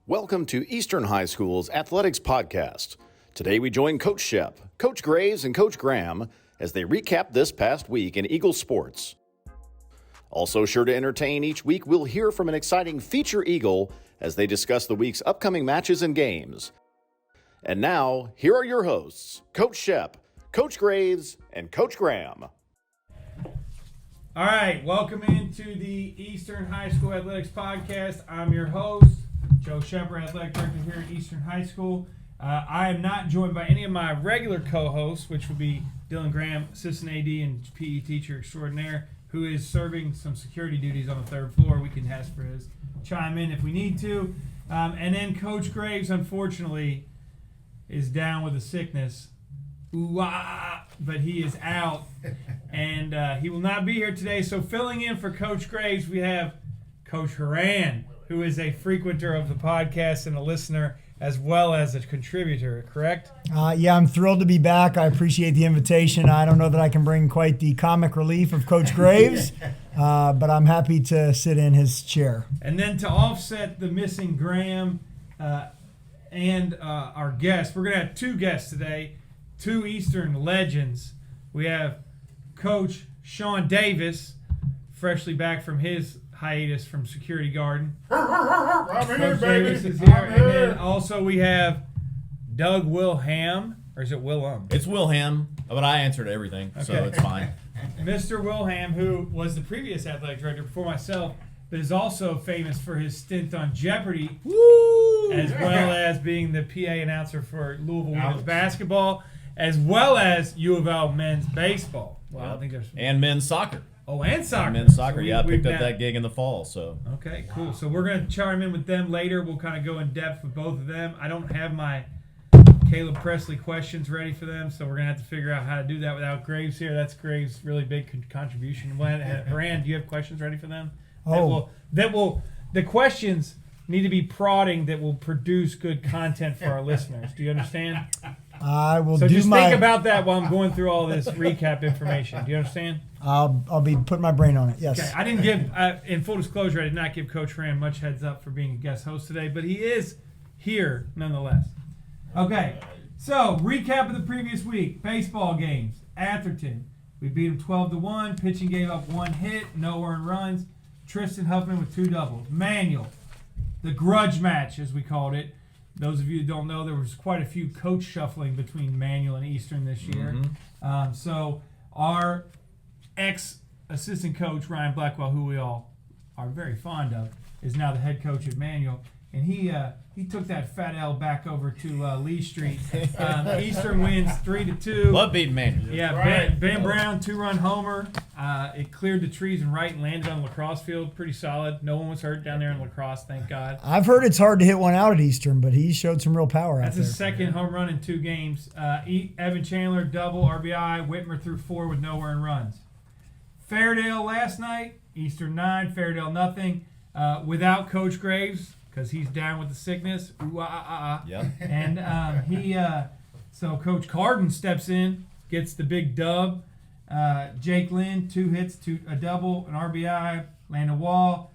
Welcome to Eastern High School's Athletics Podcast. Today we join Coach Shep, Coach Graves, and Coach Graham as they recap this past week in Eagle sports. Also sure to entertain, each week we'll hear from an exciting feature Eagle as they discuss the week's upcoming matches and games. And now, here are your hosts, Coach Shep, Coach Graves, and Coach Graham. All right, welcome into the Eastern High School Athletics Podcast. I'm your host, Joe Schepper, Athletic Director here at Eastern High School. I am not joined by any of my regular co-hosts, which would be Dylan Graham, Assistant AD and PE Teacher Extraordinaire, who is serving some security duties on the third floor. We can ask for his chime in if we need to. And then Coach Graves, unfortunately, is down with a sickness. But he is out, and he will not be here today. So filling in for Coach Graves, we have Coach Horan, who is a frequenter of the podcast and a listener as well as a contributor, correct? Yeah, I'm thrilled to be back. I appreciate the invitation. I don't know that I can bring quite the comic relief of Coach Graves, but I'm happy to sit in his chair. And then to offset the missing Graham and our guest, we're going to have two guests today, two Eastern legends. We have Coach Sean Davis, freshly back from his hiatus from security garden. Coach Davis is here. And then also we have Doug Wilham, or is it Wilham? It's Wilham, but I answered everything, so it's fine. Mr. Wilham, who was the previous athletic director before myself, but is also famous for his stint on Jeopardy! Woo! As well as being the PA announcer for Louisville women's basketball, as well as U of L men's baseball. Well, I think there's and men's soccer. Oh, and soccer. Men's soccer, So I picked up that gig in the fall. So okay, cool. So we're going to chime in with them later. We'll kind of go in depth with both of them. I don't have my Caleb Presley questions ready for them, so we're going to have to figure out how to do that without Graves here. That's Graves' really big contribution. Horan, do you have questions ready for them? The questions need to be prodding that will produce good content for our listeners. Do you understand? I will so do just my. think about that while I'm going through all this recap information. Do you understand? I'll be putting my brain on it. Yes. Okay. I didn't give, in full disclosure, I did not give Coach Horan much heads up for being a guest host today, but he is here nonetheless. Okay. So recap of the previous week: baseball games. Atherton, we beat them 12-1. Pitching gave up one hit, no earned runs. Tristan Huffman with two doubles. Manual, the grudge match as we called it. Those of you who don't know, there was quite a few coach shuffling between Manual and Eastern this year. Mm-hmm. So our ex-assistant coach, Ryan Blackwell, who we all are very fond of, is now the head coach at Manual. And he took that fat L back over to Lee Street. Eastern wins 3-2. Love beating Manual. Yeah, Ben Brown, 2-run homer. It cleared the trees and right and landed on the lacrosse field. Pretty solid. No one was hurt down there in lacrosse, thank God. I've heard it's hard to hit one out at Eastern, but he showed some real power That's out there. his second home run in 2 games. Evan Chandler, double RBI. Whitmer threw 4 with no earned runs. Fairdale last night, Eastern 9, Fairdale nothing. Without Coach Graves, because he's down with the sickness. Yep. And so Coach Carden steps in, gets the big dub. Jake Lynn, 2 hits, a double, an RBI. Landon Wall,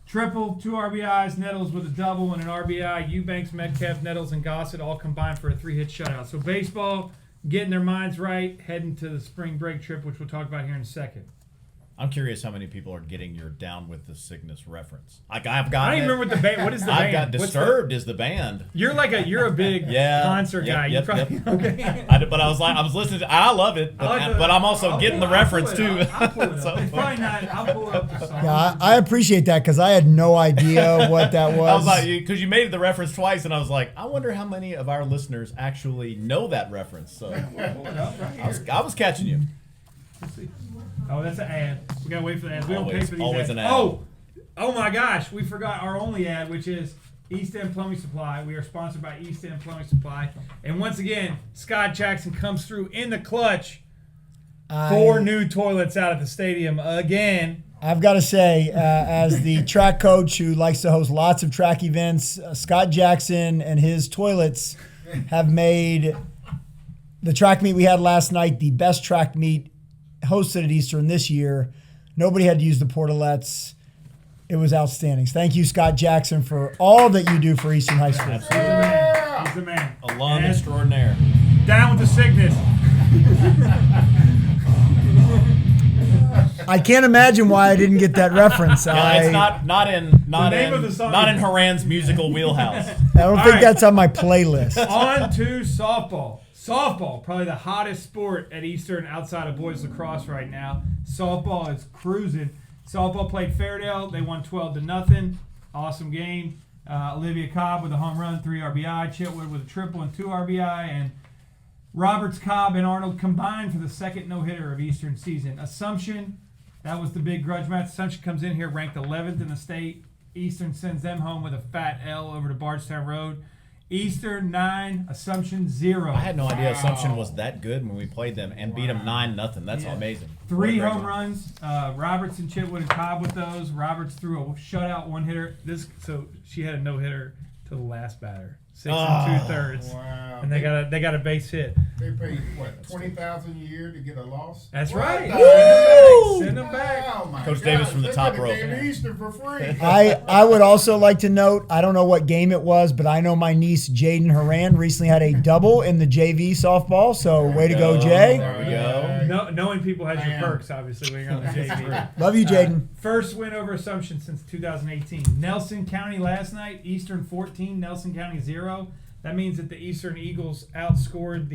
triple, 2 RBIs. Nettles with a double and an RBI. Eubanks, Metcalf, Nettles, and Gossett all combined for a 3-hit shutout. So baseball getting their minds right, heading to the spring break trip, which we'll talk about here in a second. I'm curious how many people are getting your "Down with the Sickness" reference. I don't even remember what the band. What is the I've band? got Disturbed is the band. You're a big concert guy. Yep. Okay. But I was listening. I love it, but I'm also getting the reference too. I'll pull it up. It's probably not. I'll pull up the song. Yeah, I appreciate that because I had no idea what that was. I was like, because you made the reference twice, and I was like, I wonder how many of our listeners actually know that reference. So I was catching you. Let's see. Oh, that's an ad. We gotta wait for the ads. We don't pay for these always ads. An ad. Oh my gosh, we forgot our only ad, which is East End Plumbing Supply. We are sponsored by East End Plumbing Supply. And once again, Scott Jackson comes through in the clutch. 4 new toilets out of the stadium again. I've got to say, as the track coach who likes to host lots of track events, Scott Jackson and his toilets have made the track meet we had last night the best track meet hosted at Eastern this year. Nobody had to use the portalettes. It was outstanding. Thank you, Scott Jackson, for all that you do for Eastern High School. Yeah. He's the man. Alum extraordinaire. Down with the sickness. I can't imagine why I didn't get that reference. Yeah, it's not name of the song in is- Horan's musical wheelhouse. I don't think right. that's on my playlist. On to softball. Softball, probably the hottest sport at Eastern outside of boys lacrosse right now. Softball is cruising. Softball played Fairdale. They won 12-0. Awesome game. Olivia Cobb with a home run, 3 RBI. Chitwood with a triple and 2 RBI. And Roberts, Cobb, and Arnold combined for the second no-hitter of Eastern season. Assumption, that was the big grudge match. Assumption comes in here ranked 11th in the state. Eastern sends them home with a fat L over to Bardstown Road. Eastern 9, Assumption 0. I had no idea Assumption was that good when we played them and beat them 9-0. That's amazing. 3 What a great home one. runs. Roberts and Chitwood and Cobb with those. Roberts threw a shutout one hitter. So she had a no hitter to the last batter. 6 2/3. Wow. And they got a base hit. They paid what, $20,000 a year to get a loss? That's What right. the Send them back. Oh my Coach gosh, Davis from the they top could've rope. gave Eastern for free. I would also like to note, I don't know what game it was, but I know my niece Jaden Horan recently had a double in the JV softball. So way to go, Jay. There we go. Knowing people has your Damn. perks, obviously, when you're on the JV. Love you, Jaden. First win over Assumption since 2018. Nelson County last night, Eastern 14, Nelson County 0. That means that the Eastern Eagles outscored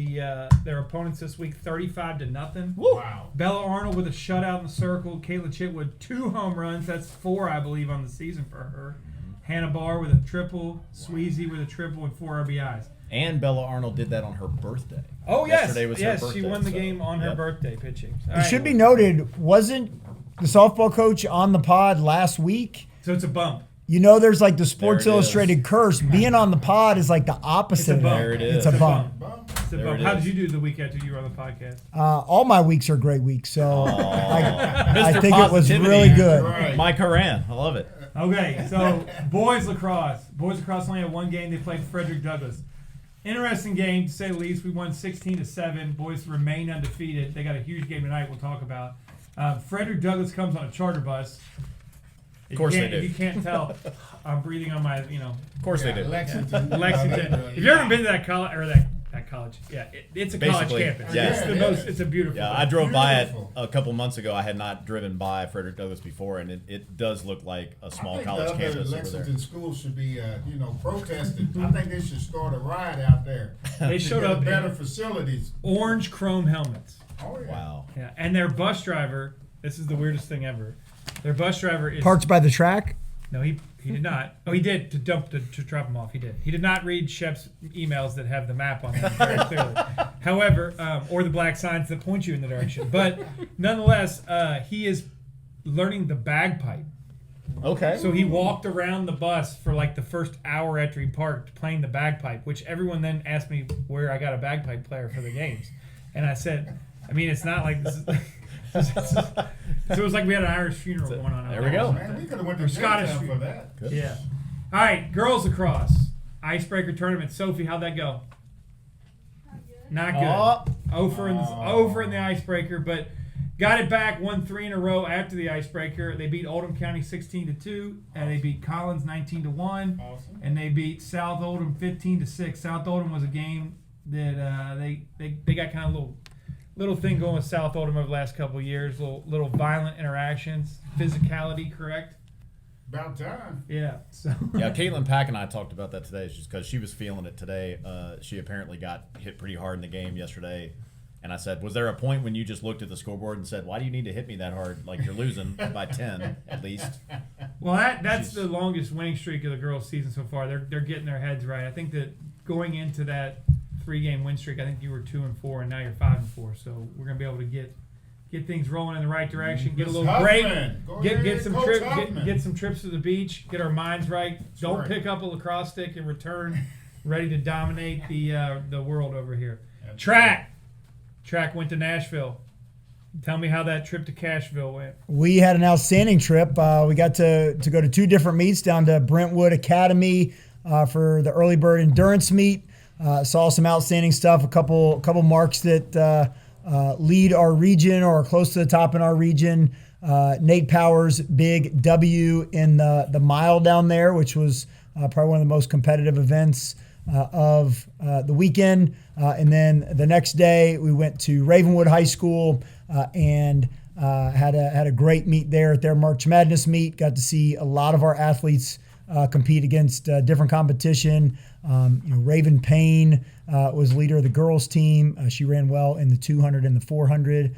their opponents this week 35-0. Wow. Bella Arnold with a shutout in the circle. Kayla Chitwood, 2 home runs. That's 4, I believe, on the season for her. Hannah Barr with a triple. Sweezy with a triple and 4 RBIs. And Bella Arnold did that on her birthday. Oh, yes. Yesterday was her Yes, birthday, she won the so, game on her yep. birthday pitching. All It right. should be noted, wasn't the softball coach on the pod last week? So it's a bump. You know, there's like the Sports There it Illustrated curse. Being on the pod is like the opposite. It's a of bump. that. There it is. It's a It's a bump. Bump. It's a There bump. it How is. did you do the week after you were on the podcast? All my weeks are great weeks, so I Mr. think it was Positivity. really good. Right. Mike Horan. I love it. Okay, so boys lacrosse. Boys lacrosse only had one game. They played Frederick Douglass. Interesting game, to say the least. We won 16-7. Boys remain undefeated. They got a huge game tonight we'll talk about. Frederick Douglass comes on a charter bus. Of course they do. If you can't tell, I'm breathing on my, Of course Yeah, they do. Lexington. Lexington. If you've ever been to that college, or that college, yeah, it's a college Basically, campus. yeah. It's the most. It's a beautiful. Yeah, place. I drove by it Beautiful. a couple months ago. I had not driven by Frederick Douglass before, and it does look like a small I think college the other campus over Lexington there. schools should be, protesting. I think they should start a riot out there. They to showed get up in better facilities. orange chrome helmets. Oh yeah. Wow. Yeah, and their bus driver. This is the weirdest thing ever. Their bus driver is Parked by the track. No, he did not. Oh, he did to drop him off. He did. He did not read Shep's emails that have the map on them very clearly. However, or the black signs that point you in the direction. But nonetheless, he is learning the bagpipe. Okay. So he walked around the bus for like the first hour after he parked playing the bagpipe, which everyone then asked me where I got a bagpipe player for the games. And I said, I mean, it's not like this is... So it was like we had an Irish funeral going on. out There we go. Man, we could have went Or to Scottish Scottish for food. that. Good. Yeah. All right, girls lacrosse icebreaker tournament. Sophie, how'd that go? Not good. Over in the icebreaker, but got it back. Won 3 in a row after the icebreaker. They beat Oldham County 16-2, and they beat Collins 19-1, Awesome. and they beat South Oldham 15-6. South Oldham was a game that they got kind of little thing going with South Oldham over the last couple of years. Little violent interactions, physicality, correct? About time. Yeah. So. Yeah, Caitlin Pack and I talked about that today just because she was feeling it today. She apparently got hit pretty hard in the game yesterday. And I said, was there a point when you just looked at the scoreboard and said, why do you need to hit me that hard? Like you're losing by 10 at least. Well, that's the longest winning streak of the girls' season so far. They're getting their heads right. I think that going into that 3-game win streak, I think you were 2-4, and now you're 5-4. So we're gonna be able to get things rolling in the right direction. Get a little break. Get some get some trips to the beach. Get our minds right. Don't right. pick up a lacrosse stick and return ready to dominate the world over here. Track went to Nashville. Tell me how that trip to Cashville went. We had an outstanding trip. We got to go to 2 different meets down to Brentwood Academy for the early bird endurance meet. Saw some outstanding stuff. A couple marks that lead our region or are close to the top in our region. Nate Powers' big W in the mile down there, which was probably one of the most competitive events of the weekend. And then the next day we went to Ravenwood High School and had a great meet there at their March Madness meet. Got to see a lot of our athletes compete against different competition. Raven Payne was leader of the girls team. She ran well in the 200 and the 400.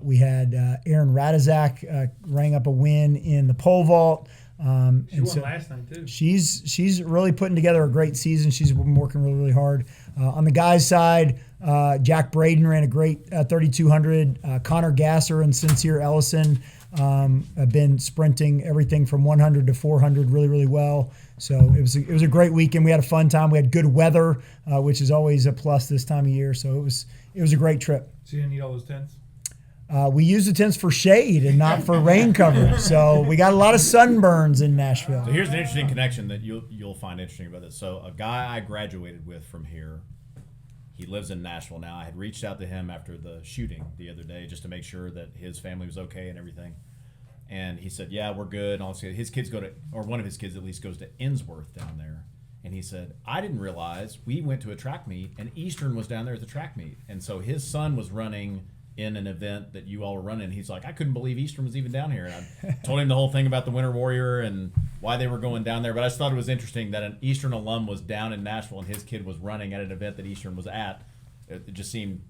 We had Erin Radizak rang up a win in the pole vault. She won last night too. She's really putting together a great season. She's been working really, really hard. On the guys' side, Jack Braden ran a great 3,200. Connor Gasser and Sincere Ellison have been sprinting everything from 100 to 400 really, really well. So it was a great weekend. We had a fun time. We had good weather, which is always a plus this time of year. So it was a great trip. So you didn't need all those tents? We use the tents for shade and not for rain cover. So we got a lot of sunburns in Nashville. So here's an interesting connection that you'll find interesting about this. So a guy I graduated with from here, he lives in Nashville now. I had reached out to him after the shooting the other day just to make sure that his family was okay and everything. And he said, yeah, we're good. And all this. His kids one of his kids at least goes to Innsworth down there. And he said, I didn't realize we went to a track meet and Eastern was down there at the track meet. And so his son was running in an event that you all were running. He's like, I couldn't believe Eastern was even down here. And I told him the whole thing about the Winter Warrior and why they were going down there. But I just thought it was interesting that an Eastern alum was down in Nashville and his kid was running at an event that Eastern was at. It just seemed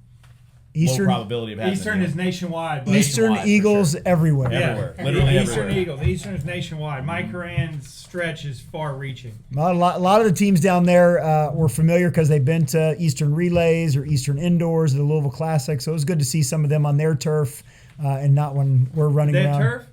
low probability of happening. Eastern is nationwide. Eastern Eagles sure. everywhere. Everywhere. Yeah. Literally Eastern everywhere. Eagles. Eastern is nationwide. Mike Horan's stretch is far-reaching. A lot of the teams down there were familiar because they've been to Eastern Relays or Eastern Indoors, the Louisville Classic. So it was good to see some of them on their turf and not when we're running That around. turf?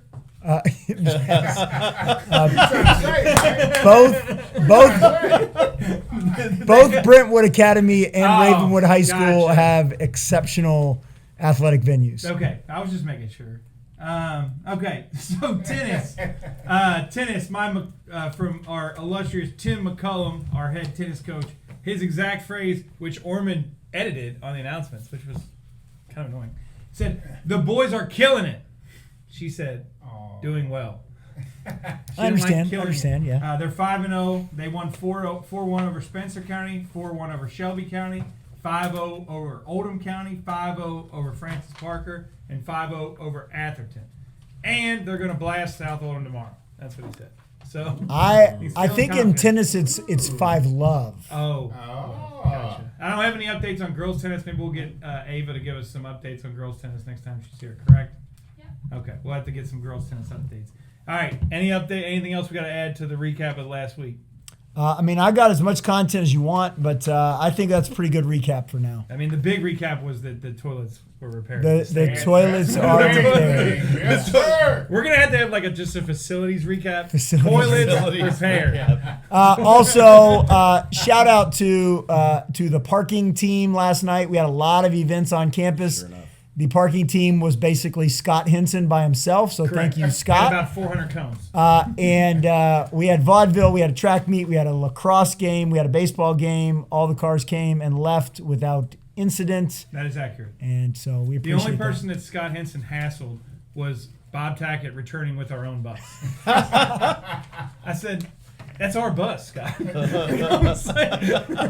Both Brentwood Academy and Ravenwood High School gotcha. have exceptional athletic venues. Okay, I was just making sure. Okay, so tennis. From our illustrious Tim McCullum, our head tennis coach, his exact phrase, which Orman edited on the announcements, which was kind of annoying, said, "The boys are killing it." She said, "Doing well." I understand, yeah. They're 5-0. They won 4-1 over Spencer County, 4-1 over Shelby County, 5-0 over Oldham County, 5-0 over Francis Parker, and 5-0 over Atherton. And they're going to blast South Oldham tomorrow. That's what he said. So I think in tennis it's 5-love. Oh. Gotcha. I don't have any updates on girls tennis. Maybe we'll get Ava to give us some updates on girls tennis next time she's here, correct? Yeah. Okay, we'll have to get some girls tennis updates. All right, anything else we got to add to the recap of last week? I got as much content as you want, but I think that's a pretty good recap for now. I mean, the big recap was that the toilets were repaired. The toilets are repaired. Yes, sir. We're going to have just a facilities recap. Facilities. Toilets repaired. Also, shout out to the parking team last night. We had a lot of events on campus. Sure enough. The parking team was basically Scott Henson by himself, so Correct. thank you, Scott. About 400 cones. And we had vaudeville, we had a track meet, we had a lacrosse game, we had a baseball game. All the cars came and left without incident. That is accurate. And so we The appreciate only person that Scott Henson hassled was Bob Tackett returning with our own bus. I said, that's our bus, Scott.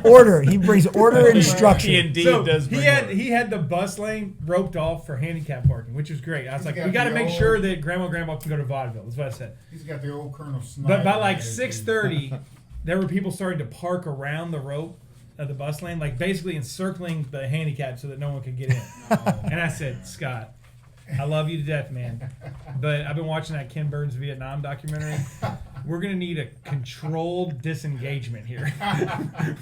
Order. He brings order and structure. He indeed does. He had the bus lane roped off for handicap parking, which was great. I was like, we got to make sure that Grandma can go to vaudeville. That's what I said. He's got the old Colonel Snyder. But by like 6:30, there were people starting to park around the rope of the bus lane, like basically encircling the handicap so that no one could get in. And I said, Scott, I love you to death, man, but I've been watching that Ken Burns Vietnam documentary. We're going to need a controlled disengagement here.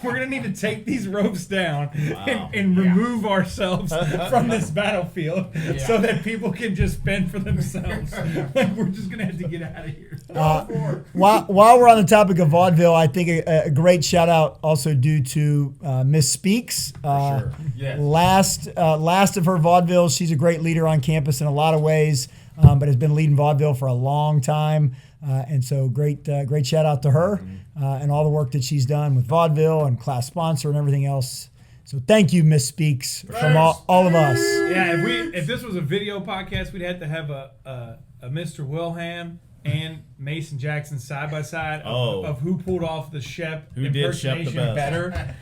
We're going to need to take these ropes down and remove ourselves from this battlefield so that people can just fend for themselves. Like, we're just going to have to get out of here. While we're on the topic of vaudeville, I think a great shout out also due to Miss Speaks. Sure. Yes. Last of her vaudeville. She's a great leader on campus in a lot of ways, but has been leading vaudeville for a long time. And so great shout out to her and all the work that she's done with vaudeville and class sponsor and everything else. So thank you, Miss Speaks, from all of us. Yeah, if this was a video podcast, we'd have to have a Mr. Wilham and Mason Jackson side by side Oh. of who pulled off the Shep Who did Shep the impersonation better.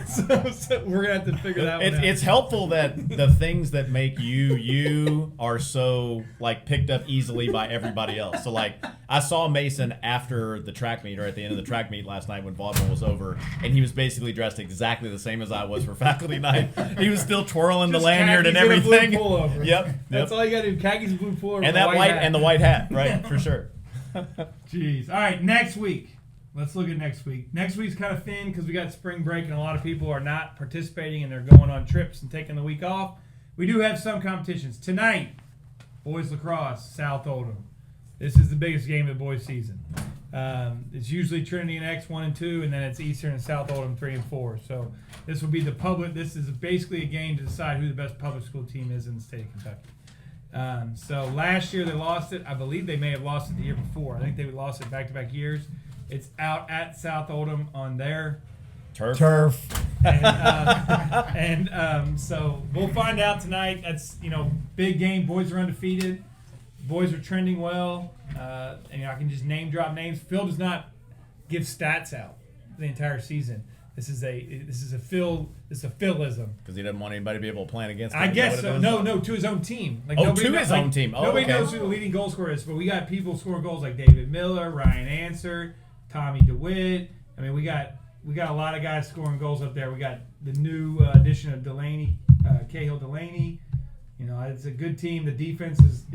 so we're gonna have to figure that one out. It's helpful that the things that make you are so like picked up easily by everybody else. So like I saw Mason after the track meet or at the end of the track meet last night when volleyball was over, and he was basically dressed exactly the same as I was for faculty night. He was still twirling the Just lanyard and khakis and a blue everything. pullover. Yep. That's all you gotta do. Khakis and blue pullover. And that white hat. and the white hat, right? For sure. Jeez. All right, next week. Let's look at next week. Next week's kind of thin because we got spring break and a lot of people are not participating and they're going on trips and taking the week off. We do have some competitions. Tonight, boys lacrosse, South Oldham. This is the biggest game of the boys' season. It's usually Trinity and X 1 and 2, and then it's Eastern and South Oldham 3 and 4. So this will be the public. This is basically a game to decide who the best public school team is in the state of Kentucky. So last year they lost it. I believe they may have lost it the year before. I think they lost it back-to-back years. It's out at South Oldham on their Turf. and so we'll find out tonight. That's big game. Boys are undefeated. Boys are trending well. And I can just name drop names. Phil does not give stats out the entire season. This is a Philism. Because he doesn't want anybody to be able to plan against him. I Is that guess what so. it is? No, to his own team. Like Oh, to his own team. Oh, nobody okay. knows who the leading goal scorer is, but we got people scoring goals like David Miller, Ryan Answer, Tommy DeWitt. I mean, we got a lot of guys scoring goals up there. We got the new addition of Cahill Delaney. It's a good team. The defense is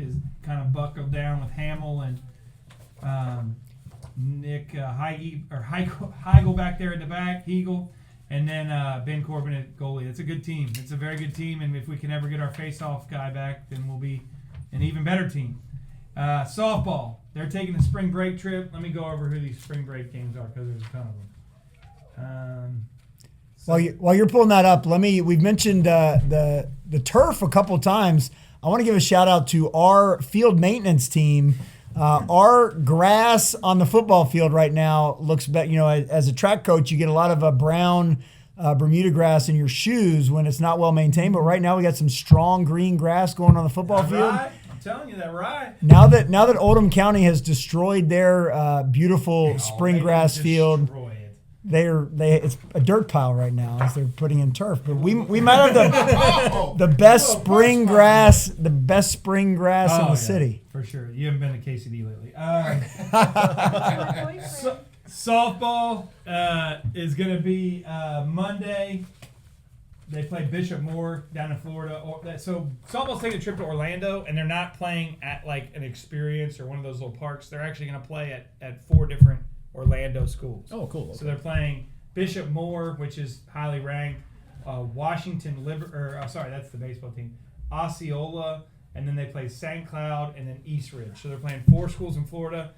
kind of buckled down with Hamill and Nick Heigl back there at the back, Heigl, and then Ben Corbin at goalie. It's a good team. It's a very good team, and if we can ever get our face-off guy back, then we'll be an even better team. Softball, they're taking a spring break trip. Let me go over who these spring break games are because there's a ton of them. While you're pulling that up, we've mentioned the turf a couple times. I want to give a shout out to our field maintenance team. Our grass on the football field right now looks better. As a track coach, you get a lot of brown Bermuda grass in your shoes when it's not well maintained. But right now we got some strong green grass going on the football field. Right? I'm telling you that, right? Now that Oldham County has destroyed their beautiful spring grass field. It's a dirt pile right now as they're putting in turf. But we might have the best spring grass in the city. For sure. You haven't been to KCD lately. Softball is going to be Monday. They play Bishop Moore down in Florida. So softball's taking a trip to Orlando, and they're not playing at like an Experience or one of those little parks. They're actually going to play at 4 different Orlando schools. Oh, cool. Okay. So they're playing Bishop Moore, which is highly ranked, Washington that's the baseball team, Osceola, and then they play St. Cloud and then East Ridge. So they're playing 4 schools in Florida.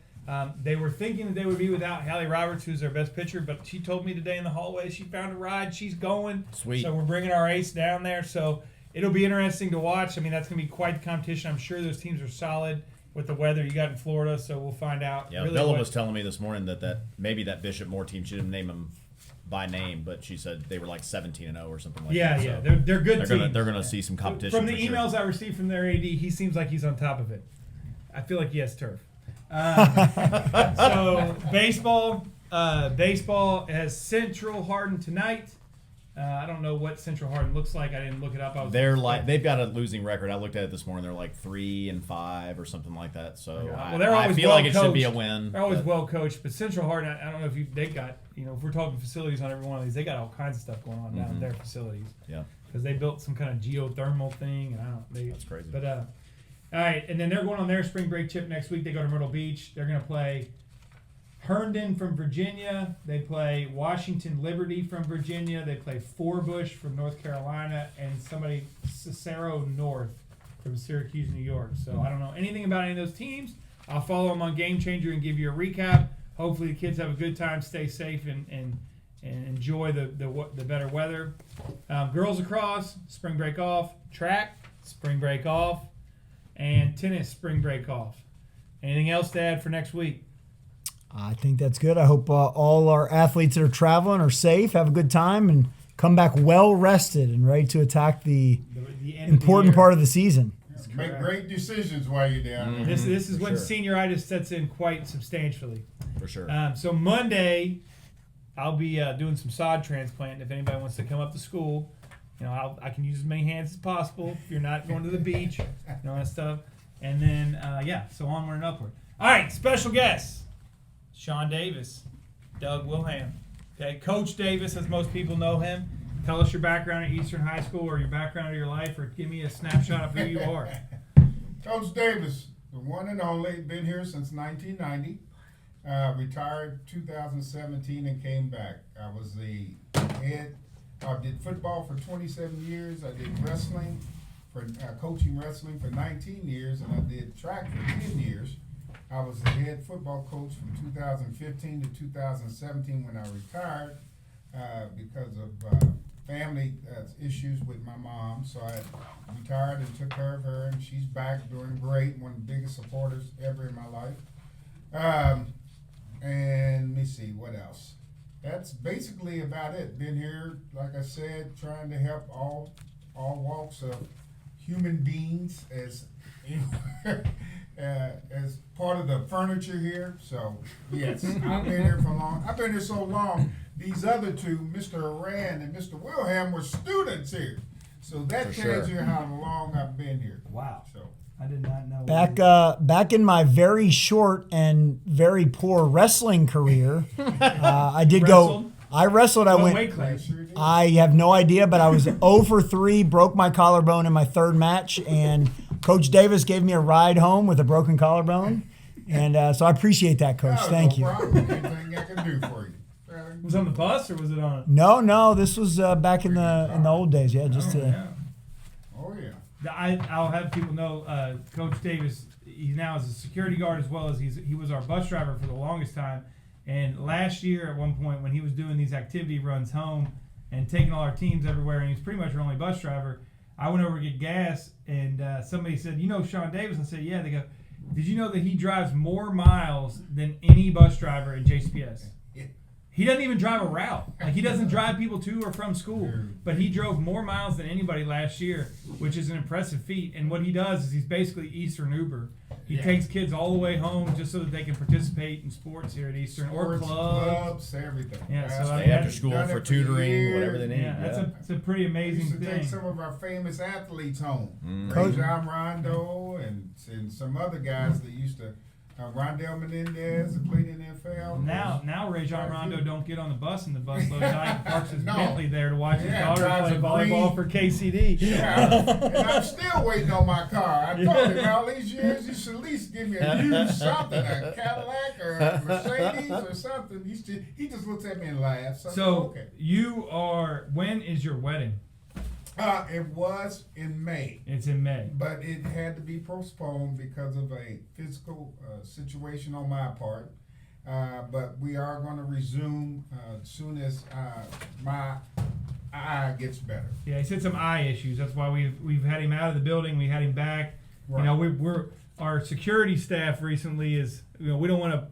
They were thinking that they would be without Hallie Roberts, who's their best pitcher, but she told me today in the hallway she found a ride. She's going. Sweet. So we're bringing our ace down there. So it'll be interesting to watch. I mean, that's going to be quite the competition. I'm sure those teams are solid with the weather you got in Florida, so we'll find out. Yeah, really Bella was telling me this morning that maybe that Bishop Moore team, she didn't name them by name, but she said they were like 17-0 or something like that. Yeah, So they're good teams. They're gonna see some competition. From the for sure. emails I received from their AD, he seems like he's on top of it. I feel like he has turf. So baseball has Central Hardin tonight. I don't know what Central Hardin looks like. I didn't look it up. They've got a losing record. I looked at it this morning. They're like 3-5 or something like that. So I feel like it should be a win. They're always well coached, but Central Hardin, I don't know if they got, if we're talking facilities on every one of these, they got all kinds of stuff going on down at their facilities. Yeah. Because they built some kind of geothermal thing, and That's crazy. But all right, and then they're going on their spring break trip next week. They go to Myrtle Beach. They're going to play Herndon from Virginia. They play Washington Liberty from Virginia. They play Forbush from North Carolina, and Cicero North from Syracuse, New York. So I don't know anything about any of those teams. I'll follow them on Game Changer and give you a recap. Hopefully the kids have a good time, stay safe, and enjoy the better weather. Girls lacrosse, spring break off. Track, spring break off. And tennis, spring break off. Anything else to add for next week? I think that's good. I hope all our athletes that are traveling are safe, have a good time, and come back well rested and ready to attack the important part of the season. Make great decisions while you're down there. This is when sure. senioritis sets in quite substantially. For sure. So Monday, I'll be doing some sod transplanting. If anybody wants to come up to school, I can use as many hands as possible. If you're not going to the beach, all that stuff. And then so onward and upward. All right, special guests: Sean Davis, Doug Wilham. Okay, Coach Davis, as most people know him. Tell us your background at Eastern High School, or your background of your life, or give me a snapshot of who you are. Coach Davis, the one and only, been here since 1990. Retired 2017 and came back. I was the head. I did football for 27 years. I did wrestling, coaching wrestling for 19 years, and I did track for 10 years. I was the head football coach from 2015 to 2017 when I retired because of family issues with my mom. So I retired and took care of her, and she's back doing great, one of the biggest supporters ever in my life. And let me see, what else? That's basically about it. Been here, like I said, trying to help all walks of human beings as as part of the furniture here. So yes, I've been here for long. I've been here so long. These other two, Mr. Horan and Mr. Wilham, were students here. So that tells you how long I've been here. Wow. So I did not know. Back in my very short and very poor wrestling career, I did Wrestled? I wrestled. I What went. weight class? sure did. I have no idea, but I was 0 for 3, broke my collarbone in my third match, and Coach Davis gave me a ride home with a broken collarbone, and so I appreciate that, Coach. Oh, Thank no you. problem. Anything I can do for you. Was it on the bus or was it on? No, this was back in the old days. Yeah, just to. Yeah. Oh yeah. I'll have people know Coach Davis. He now is a security guard as well as he was our bus driver for the longest time. And last year, at one point, when he was doing these activity runs home and taking all our teams everywhere, and he was pretty much our only bus driver, I went over to get gas, and somebody said, "You know Sean Davis?" I said, "Yeah." They go, "Did you know that he drives more miles than any bus driver in JCPS?" He doesn't even drive a route. Like, he doesn't drive people to or from school. But he drove more miles than anybody last year, which is an impressive feat. And what he does is he's basically Eastern Uber. He takes kids all the way home just so that they can participate in sports here at Eastern or clubs. Everything. Yeah, so Stay after school for tutoring, whatever they need. Yeah, it's a pretty We amazing used to thing. take some of our famous athletes home. Coach- John Rondo and some other guys that used to, Rondell Menendez that played in the NFL. Now Rajon Rondo don't get on the bus, and the bus loads out and parks his No. Bentley there to watch his Yeah, daughter drives play a volleyball for KCD. Yeah, and I'm still waiting on my car. I told him all these years, you should at least give me a used something, a Cadillac or a Mercedes or something. He just looks at me and laughs. So okay. when is your wedding? It was in May. It's in May. But it had to be postponed because of a physical situation on my part. But we are going to resume as soon as my eye gets better. Yeah, he said some eye issues. That's why we've had him out of the building. We had him back. Right. You know, we're our security staff recently is, we don't want to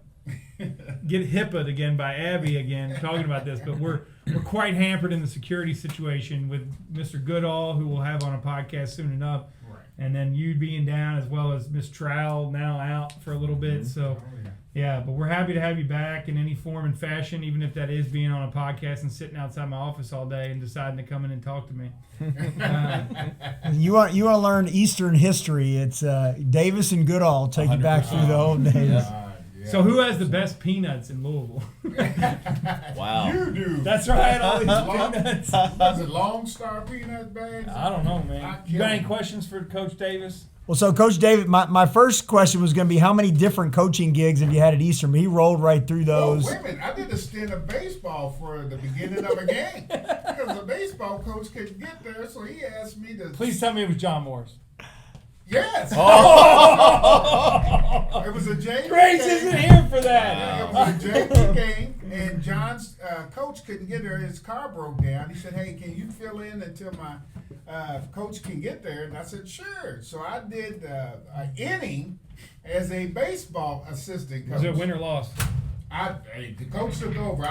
get HIPAA'd again by Abby again talking about this, but we're quite hampered in the security situation with Mr. Goodall, who we'll have on a podcast soon enough, Right. and then you being down, as well as Miss Trowell now out for a little bit. So yeah, but we're happy to have you back in any form and fashion, even if that is being on a podcast and sitting outside my office all day and deciding to come in and talk to me. You want to learn Eastern history? It's Davis and Goodall take you back through the old days. So who has the best peanuts in Louisville? Wow. You do. That's right, all these peanuts. Was it Long Star peanut bags? I don't know, man. I You got any can't- questions for Coach Davis? Well, so Coach David, my first question was going to be how many different coaching gigs have you had at Eastern? But he rolled right through Oh, those. wait a minute. I did a stint of baseball for the beginning of a game. Because the baseball coach couldn't get there, so he asked me to. Please tell me it was John Morris. Yes. It was a JV Grace game. isn't here for that. It was a JV game, and John's coach couldn't get there. His car broke down. He said, "Hey, can you fill in until my coach can get there?" And I said, "Sure." So I did an inning as a baseball assistant coach. Was it win or loss? The coach took over.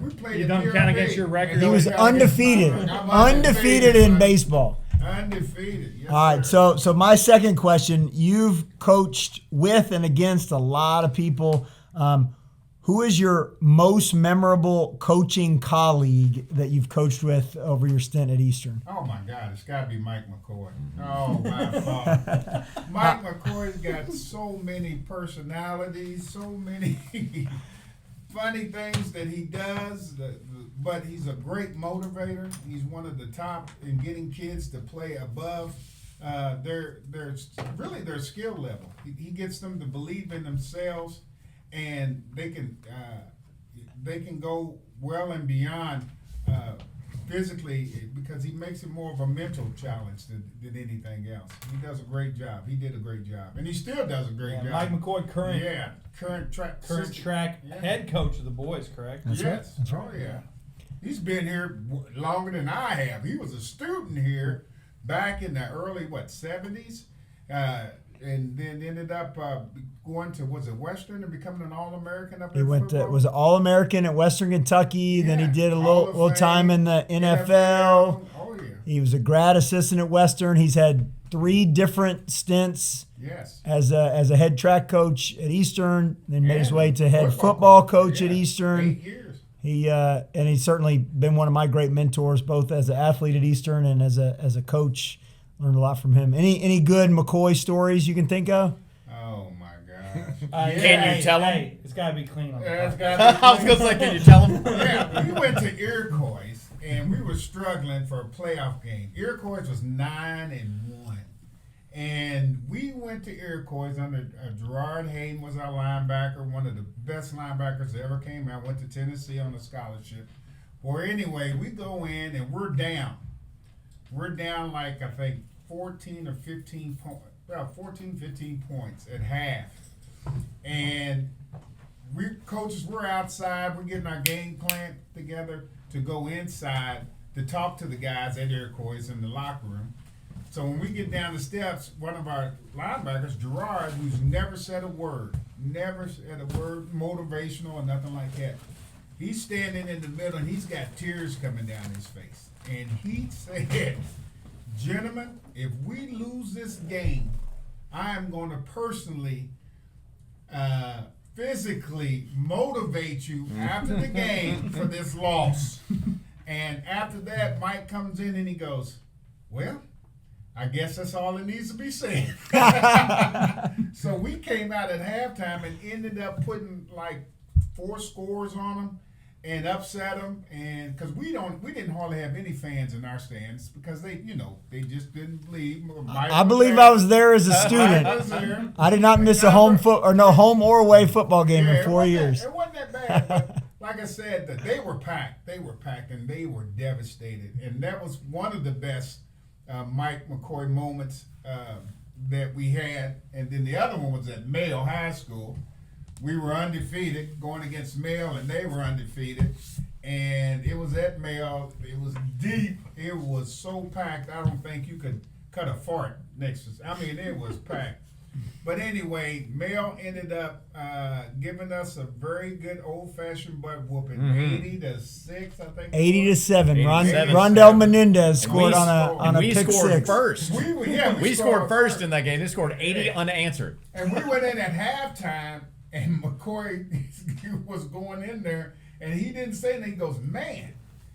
We played. You at done PRP, kinda get your record and He on was I got- undefeated, I'm undefeated in son. baseball. Undefeated. Yes, All right, sir. so my second question: you've coached with and against a lot of people. Who is your most memorable coaching colleague that you've coached with over your stint at Eastern? Oh my God, it's got to be Mike McCoy. Oh my God, Mike McCoy's got so many personalities, so many funny things that he does. But he's a great motivator. He's one of the top in getting kids to play above their skill level. He gets them to believe in themselves, and they can go well and beyond physically, because he makes it more of a mental challenge than anything else. He does a great job. He did a great job, and he still does a great job. Mike McCoy, current track head coach of the boys, correct? That's right. That's Oh yeah. He's been here longer than I have. He was a student here back in the early 70s, and then ended up going to, was it Western, and becoming an All-American up He in went to, football? was an All-American at Western Kentucky. Then he Yeah, did a Hall little of time Fame, in the NFL. Oh yeah. He was a grad assistant at Western. He's had 3 different stints Yes. as a head track coach at Eastern. Then made his And way to head football football coach, coach at yeah, Eastern. 8 years. And he's certainly been one of my great mentors, both as an athlete at Eastern and as a coach. Learned a lot from him. Any good McCoy stories you can think of? Oh my gosh. Can you tell him? Hey, it's got to be clean on the Yeah, it's podcast. gotta be I was going to say, can you tell him? Yeah, we went to Iroquois, and we were struggling for a playoff game. Iroquois was 9-1, and we went to Iroquois under Gerard Hayden was our linebacker, one of the best linebackers that ever came out. Went to Tennessee on a scholarship. Well, anyway, we go in and we're down. We're down like I think 14 or 15 points, about 14, 15 points at half, and we're outside. We're getting our game plan together to go inside to talk to the guys at Iroquois in the locker room. So when we get down the steps, one of our linebackers, Gerard, who's never said a word motivational or nothing like that, he's standing in the middle and he's got tears coming down his face. And he said, "Gentlemen, if we lose this game, I am going to personally physically motivate you after the game for this loss." And after that, Mike comes in and he goes, "Well, I guess that's all that needs to be said." So we came out at halftime and ended up putting like 4 scores on them and upset them, and because we didn't hardly have any fans in our stands because they just didn't believe. I believe I was there as a student. I was there. I did not miss a home or away football game in 4 years. It wasn't that bad. But like I said, they were packed. They were packed, and they were devastated. And that was one of the best Mike McCoy moments that we had. And then the other one was at Mayo High School. We were undefeated going against Mayo, and they were undefeated. And it was at Mayo. It was deep. It was so packed, I don't think you could cut a fart next to us. I mean, it was packed. But anyway, Mayo ended up giving us a very good old-fashioned butt whooping, 80-6, I think. 80-7. 87. Rondell Menendez scored we on a we pick scored 6. first. We scored first in that game. They scored 80 unanswered. And we went in at halftime, and McCoy was going in there, and he didn't say anything. He goes, "Man,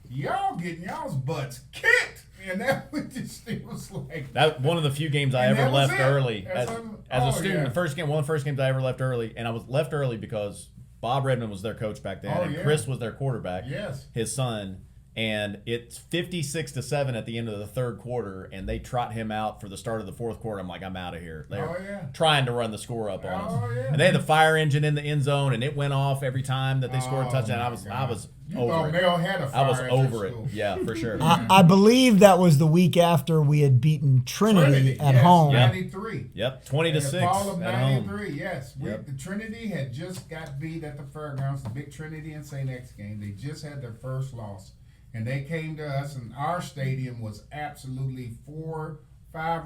y'all getting y'all's butts kicked." And that was just, it was like. That one of the few games I And ever that was left it. early That's as a oh, student. yeah. The first game, one of the first games I ever left early, and I was left early because Bob Redmond was their coach back then, Oh, and yeah. Chris was their quarterback, Yes. his son. And it's 56-7 at the end of the third quarter, and they trot him out for the start of the fourth quarter. I'm like, I'm out of here. They're Oh, yeah. trying to run the score up on us. Oh, yeah. And they had the fire engine in the end zone, and it went off every time that they scored a Oh, touchdown. my I was God. You over thought it. Mayo had a I fire was at their over it. school. Yeah, for sure. I believe that was the week after we had beaten Trinity at yes, home. 93. Yep, 20-6 In the fall of at home. 93, yes. Yep. The Trinity had just got beat at the fairgrounds, the big Trinity and St. X game. They just had their first loss. And they came to us, and our stadium was absolutely 4-5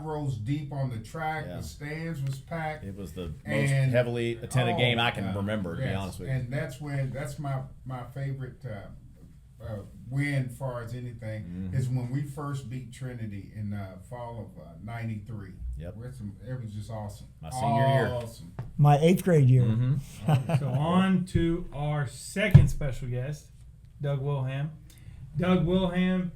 rows deep on the track. Yeah. The stands was packed. It was the most And- heavily attended game I can God, remember, to be yes. honest with you. And that's my favorite win far as anything is when we first beat Trinity in fall of '93. Yep. It was just awesome. My senior year. Awesome. My 8th grade year. So on to our second special guest, Doug Wilham. Doug Wilham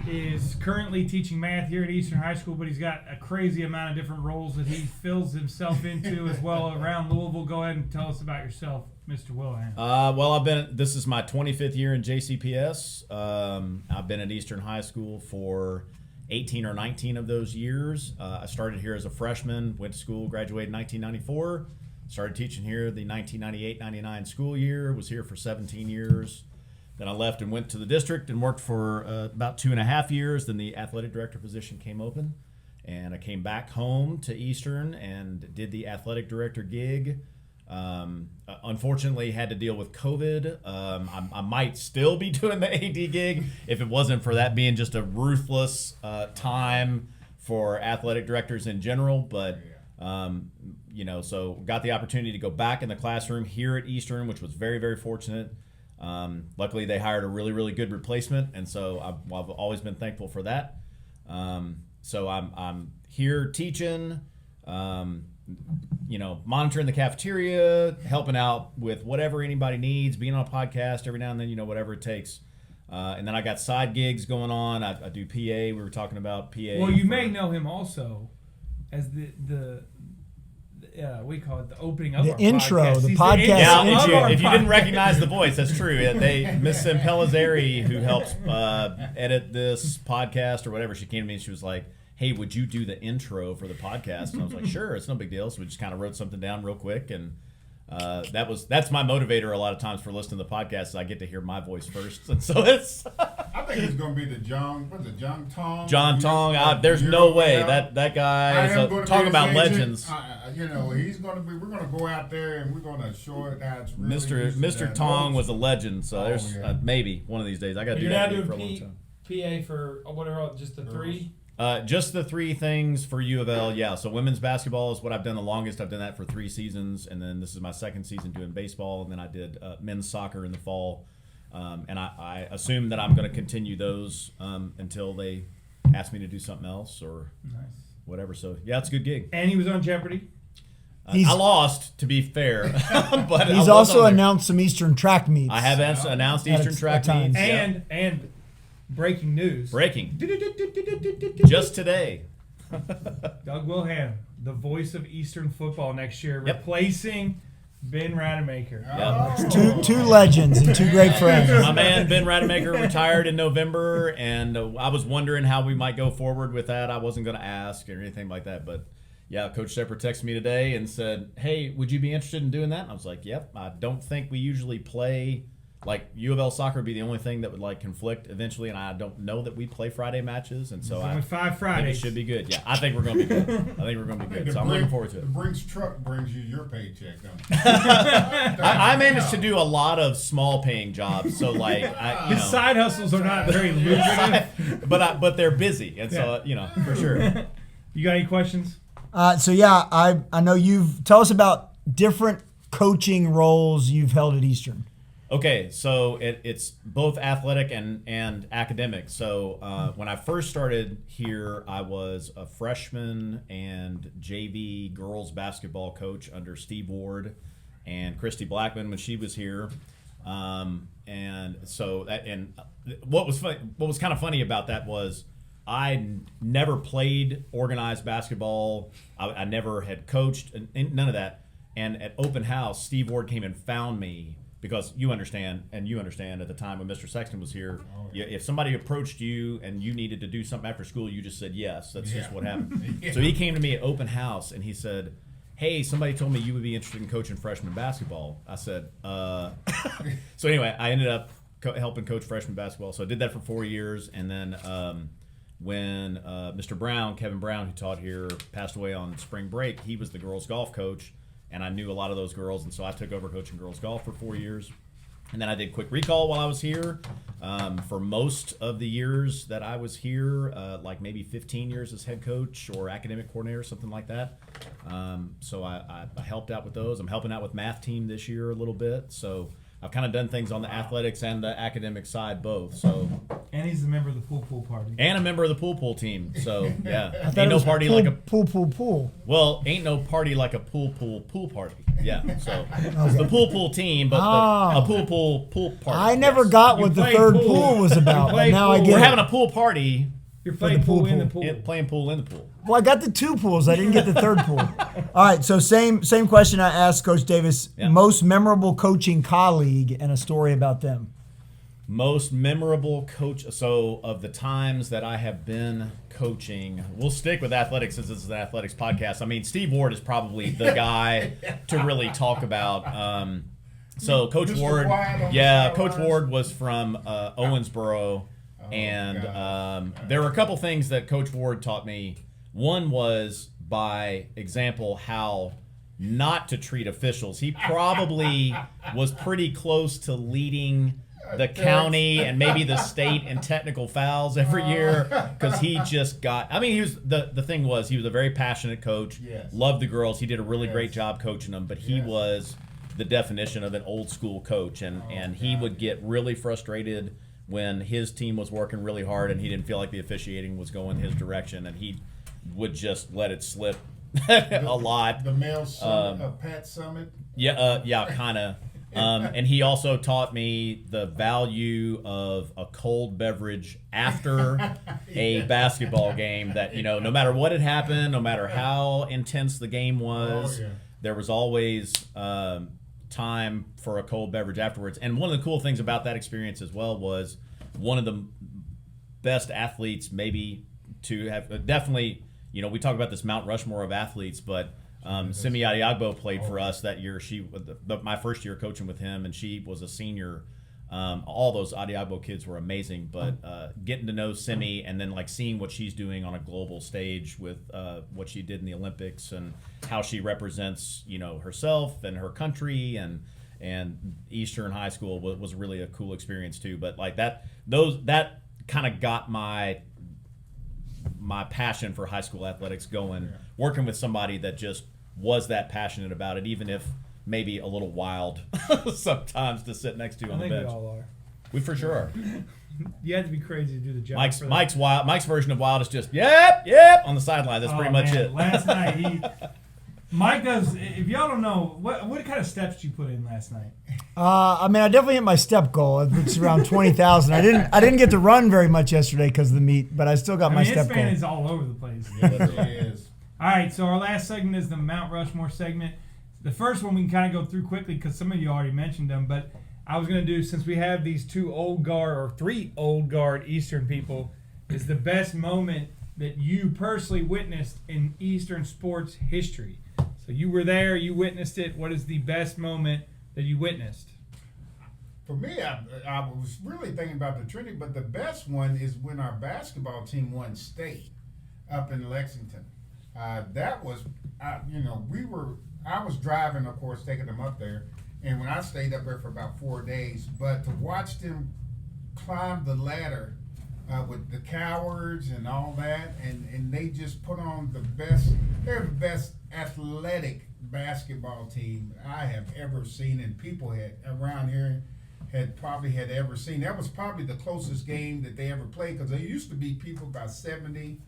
is currently teaching math here at Eastern High School, but he's got a crazy amount of different roles that he fills himself into as well around Louisville. Go ahead and tell us about yourself, Mr. Wilham. Well, this is my 25th year in JCPS. I've been at Eastern High School for 18 or 19 of those years. I started here as a freshman, went to school, graduated in 1994, started teaching here the 1998-99 school year, was here for 17 years. Then I left and went to the district and worked for about 2.5 years. Then the athletic director position came open, and I came back home to Eastern and did the athletic director gig. Unfortunately, had to deal with COVID. I might still be doing the AD gig if it wasn't for that being just a ruthless time for athletic directors in general. But so got the opportunity to go back in the classroom here at Eastern, which was very, very fortunate. Luckily, they hired a really, really good replacement, and so I've always been thankful for that. So I'm here teaching, monitoring the cafeteria, helping out with whatever anybody needs, being on a podcast every now and then, whatever it takes. And then I got side gigs going on. I do PA. We were talking about PA. Well, you may know him also as the we call it the opening of The our intro, podcast. the He's podcast Yeah, intro. if you didn't recognize the voice, that's true. Miss Simpelazeri, who helps edit this podcast or whatever, she came to me and she was like, "Hey, would you do the intro for the podcast?" And I was like, "Sure, it's no big deal." So we just kind of wrote something down real quick, and that's my motivator a lot of times for listening to the podcast. Is I get to hear my voice first, and so it's. I think it's going to be the John Tong. John Tong. There's no way that guy is talking about legends. He's going to be. We're going to go out there and we're going to show it how it's really. Mr. Tong was a legend. So there's maybe one of these days I got to do that for a long time. PA for whatever, just the three. Just the three things for U of L, yeah. So women's basketball is what I've done the longest. I've done that for 3 seasons, and then this is my second season doing baseball, and then I did men's soccer in the fall. And I assume that I'm going to continue those until they ask me to do something else or whatever. So, yeah, it's a good gig. And he was on Jeopardy. I lost, to be fair. But He's also announced some Eastern track meets. I have announced Eastern track meets. And breaking news. Breaking. Just today. Doug Wilham, the voice of Eastern football next year, replacing Ben Rademacher. Yep. Two legends and 2 great friends. My man Ben Rademacher retired in November, and I was wondering how we might go forward with that. I wasn't going to ask or anything like that, but yeah, Coach Schepper texted me today and said, "Hey, would you be interested in doing that?" And I was like, "Yep." I don't think we usually play. Like, U of L soccer would be the only thing that would conflict eventually, and I don't know that we play Friday matches, and so only 5 think Fridays. it should be good. Yeah, I think we're going to be good. So I'm looking forward to it. The Brinks truck brings you your paycheck, don't I managed to do a lot of small paying jobs, so His side hustles are not very lucrative, but they're busy, and so for sure. You got any questions? I know tell us about different coaching roles you've held at Eastern. Okay, so it's both athletic and academic. So when I first started here, I was a freshman and JV girls basketball coach under Steve Ward and Christy Blackman when she was here. And so what was kind of funny about that was I never played organized basketball. I never had coached, and none of that. And at open house, Steve Ward came and found me. Because you understand at the time when Mr. Sexton was here, if somebody approached you and you needed to do something after school, you just said yes. That's just what happened. So he came to me at open house and he said, "Hey, somebody told me you would be interested in coaching freshman basketball." I said, So anyway, I ended up helping coach freshman basketball. So I did that for 4 years. And then when Mr. Brown, Kevin Brown, who taught here, passed away on spring break, he was the girls golf coach. And I knew a lot of those girls, and so I took over coaching girls golf for 4 years. And then I did quick recall while I was here. For most of the years that I was here, maybe 15 years as head coach or academic coordinator, something like that. So I helped out with those. I'm helping out with math team this year a little bit. So I've kind of done things on the athletics and the academic side both. So, And he's a member of the pool party. and a member of the pool team. So yeah, I thought ain't it no was party pool, like a pool. well, ain't no party like a pool party. Yeah, so it's the pool team, but a pool party. I never yes. got You what the play third pool. pool was about, You but play now I pool. get We're it. having a pool party. You're playing pool in the pool. Playing pool in the pool. Well, I got the 2 pools. I didn't get the third pool. All right, so same question I asked Coach Davis. Yeah. Most memorable coaching colleague and a story about them. Most memorable coach. So of the times that I have been coaching, we'll stick with athletics since this is an athletics podcast. I mean, Steve Ward is probably the guy to really talk about. So Coach Mr. Ward, Wyatt on the yeah, sidelines. Coach Ward was from Owensboro, and there were a couple things that Coach Ward taught me. One was by example how not to treat officials. He probably was pretty close to leading the county and maybe the state in technical fouls every year because he just got. I mean, he was the thing was he was a very passionate coach. Yes. Loved the girls. He did a really great Yes. job coaching them, but he Yes. was the definition of an old school coach, and he would get really frustrated when his team was working really hard and he didn't feel like the officiating was going his direction, and he would just let it slip a lot. The male summit, Pat Summit. Yeah, kind of. And he also taught me the value of a cold beverage after a basketball game. That no matter what had happened, no matter how intense the game was, there was always time for a cold beverage afterwards. And one of the cool things about that experience as well was one of the best athletes maybe to have definitely. We talk about this Mount Rushmore of athletes, but Simi Adiagbo played for us that year. She, my first year coaching with him, and she was a senior. All those Adiagbo kids were amazing, but getting to know Simi and then seeing what she's doing on a global stage with what she did in the Olympics and how she represents, herself and her country and Eastern High School was really a cool experience too. But that kind of got my passion for high school athletics going, working with somebody that just was that passionate about it, even if maybe a little wild sometimes to sit next to on the bench. We all are. We for sure are. You have to be crazy to do the job. Mike's version of wild is just yep on the sideline. That's pretty much it. Last night Mike does. If y'all don't know, what kind of steps did you put in last night? I definitely hit my step goal. It's around 20,000. I didn't get to run very much yesterday because of the meet, but I still got my step goal. His fan is all over the place. Yes, it is. All right, so our last segment is the Mount Rushmore segment. The first one we can kind of go through quickly because some of you already mentioned them, but I was going to do, since we have these 3 old guard Eastern people, is the best moment that you personally witnessed in Eastern sports history. So you were there, you witnessed it. What is the best moment that you witnessed? For me, I was really thinking about the Trinity, but the best one is when our basketball team won state up in Lexington. That was, I was driving, of course, taking them up there, and when I stayed up there for about 4 days, but to watch them climb the ladder with the cowards and all that, and they just put on they're the best athletic basketball team I have ever seen, and people around here had ever seen. That was probably the closest game that they ever played, because there used to be people about 70,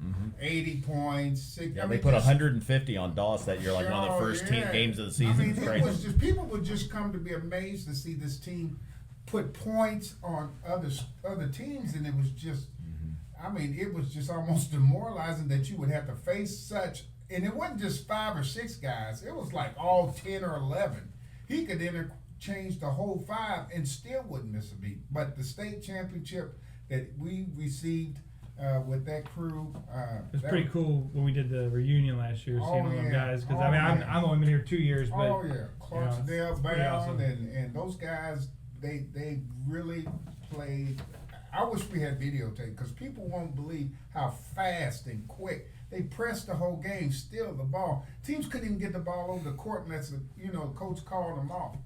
80 points. 60. Yeah, they put 150 on Doss that year, one of the first 10 games of the season. It's crazy. It was just, people would just come to be amazed to see this team put points on other teams, and it was just, it was just almost demoralizing that you would have to face such, and it wasn't just 5 or 6 guys, it was like all 10 or 11. He could change the whole 5 and still wouldn't miss a beat. But the state championship that we received with that crew, It was pretty cool when we did the reunion last year, seeing all them guys. Because I've only been here 2 years, but Clarksdale Bound awesome. and those guys, they really played. I wish we had videotape, because people won't believe how fast and quick they pressed the whole game, steal the ball. Teams couldn't even get the ball over the court unless the coach called them off.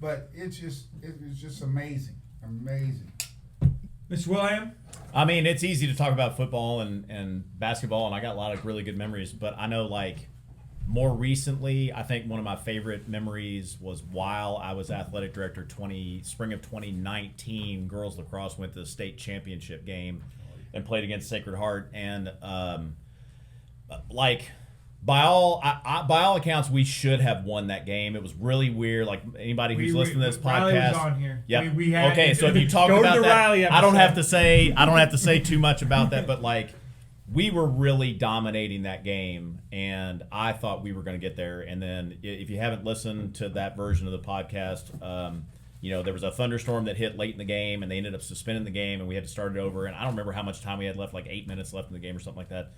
But it was just amazing. Mr. Wilham? It's easy to talk about football and basketball, and I got a lot of really good memories, but I know More recently, I think one of my favorite memories was while I was athletic director spring of 2019, girls lacrosse went to the state championship game and played against Sacred Heart. And by all accounts, we should have won that game. It was really weird. Like anybody who's listening to this Riley podcast, was on here. Yep. We had, okay, so if you talk go about to the that, Riley I don't episode. have to say too much about that, but like we were really dominating that game, and I thought we were going to get there. And then if you haven't listened to that version of the podcast, there was a thunderstorm that hit late in the game, and they ended up suspending the game, and we had to start it over. And I don't remember how much time we had left, like 8 minutes left in the game or something like that.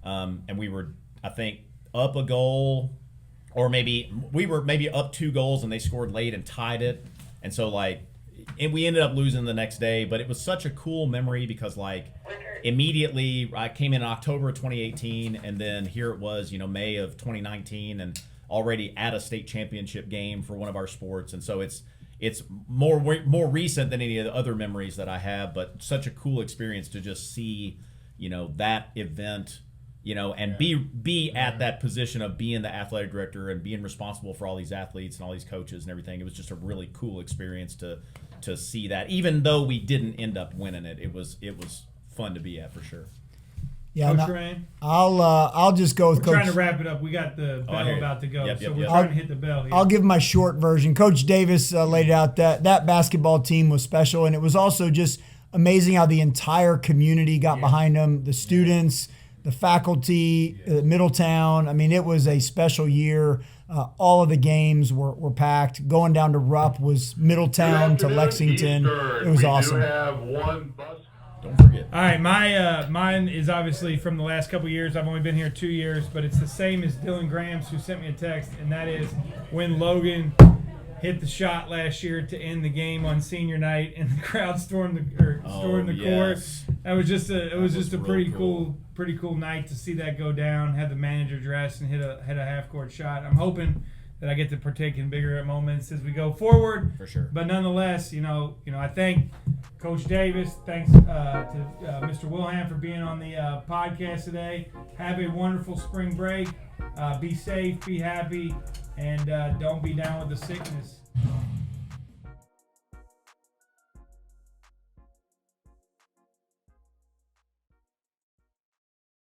And we were, I think, up a goal, or maybe we were up 2 goals, and they scored late and tied it. And so and we ended up losing the next day, but it was such a cool memory because immediately I came in October of 2018, and then here it was, May of 2019, and already at a state championship game for one of our sports. And so it's more recent than any of the other memories that I have, but such a cool experience to just see, that event, and be at that position of being the athletic director and being responsible for all these athletes and all these coaches and everything. It was just a really cool experience to see that, even though we didn't end up winning it. It was fun to be at for sure. Yeah, Coach Horan? I'll just go with We're Coach. trying to wrap it up. We got the bell about to go, Yep, so we're yep. trying to hit the bell here. I'll give my short version. Coach Davis laid out that basketball team was special, and it was also just amazing how the entire community got behind them, the students, the faculty, Middletown. I mean, it was a special year. All of the games were packed. Going down to Rupp was Middletown to Lexington. It was awesome. We do have one bus. Don't forget. All right, mine is obviously from the last couple of years. I've only been here 2 years, but it's the same as Dylan Graham's, who sent me a text, and that is when Logan hit the shot last year to end the game on senior night, and the crowd stormed the court. That was just a pretty cool night to see that go down. Had the manager dressed and hit a half court shot. I'm hoping that I get to partake in bigger moments as we go forward. For sure. But nonetheless, I thank Coach Davis. Thanks to Mr. Wilham for being on the podcast today. Have a wonderful spring break. Be safe, be happy, and don't be down with the sickness.